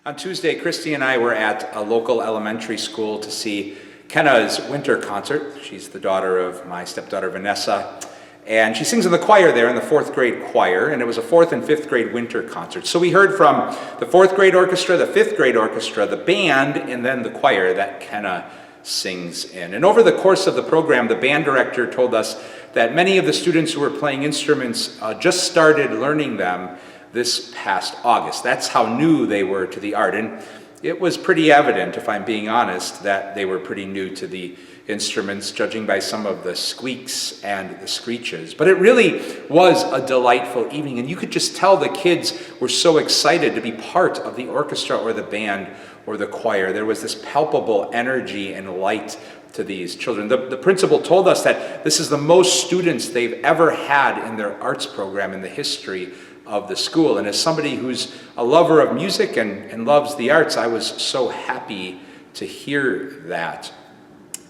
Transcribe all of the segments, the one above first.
On Tuesday, Christy and I were at a local elementary school to see Kenna's winter concert. She's the daughter of my stepdaughter Vanessa, and she sings in the choir there, in the fourth grade choir, and it was a fourth and fifth grade winter concert. So we heard from the fourth grade orchestra, the fifth grade orchestra, the band, and then the choir that Kenna sings in. And over the course of the program, the band director told us that many of the students who were playing instruments just started learning them this past August. That's how new they were to the art. And it was pretty evident, if I'm being honest, that they were pretty new to the instruments, judging by some of the squeaks and the screeches. But it really was a delightful evening, and you could just tell the kids were so excited to be part of the orchestra or the band or the choir. There was this palpable energy and light to these children. The principal told us that this is the most students they've ever had in their arts program in the history of the school. And as somebody who's a lover of music and loves the arts, I was so happy to hear that.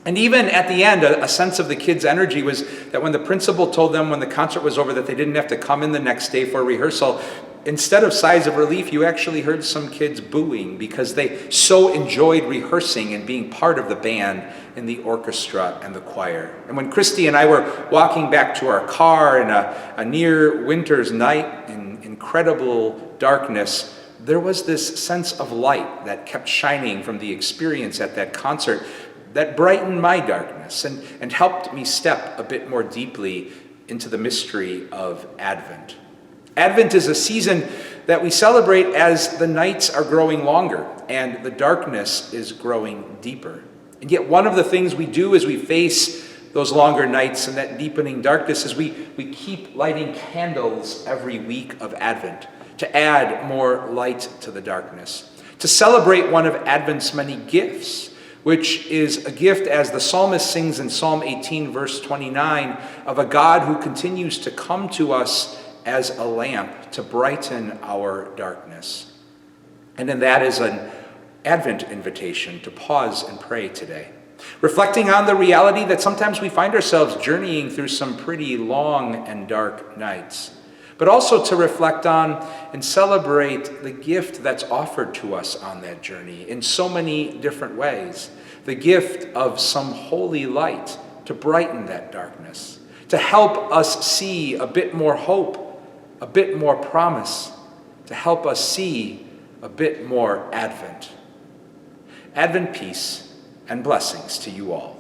And even at the end, a sense of the kids' energy was that when the principal told them when the concert was over that they didn't have to come in the next day for rehearsal, instead of sighs of relief, you actually heard some kids booing because they so enjoyed rehearsing and being part of the band in the orchestra and the choir. And when Christy and I were walking back to our car in a near winter's night in incredible darkness, there was this sense of light that kept shining from the experience at that concert that brightened my darkness and helped me step a bit more deeply into the mystery of Advent. Advent is a season that we celebrate as the nights are growing longer and the darkness is growing deeper. And yet one of the things we do as we face those longer nights and that deepening darkness is we keep lighting candles every week of Advent to add more light to the darkness, to celebrate one of Advent's many gifts, which is a gift, as the psalmist sings in Psalm 18, verse 29, of a God who continues to come to us as a lamp to brighten our darkness. And then that is an Advent invitation to pause and pray today, reflecting on the reality that sometimes we find ourselves journeying through some pretty long and dark nights, but also to reflect on and celebrate the gift that's offered to us on that journey in so many different ways. The gift of some holy light to brighten that darkness, to help us see a bit more hope, a bit more promise, to help us see a bit more Advent. Advent peace and blessings to you all.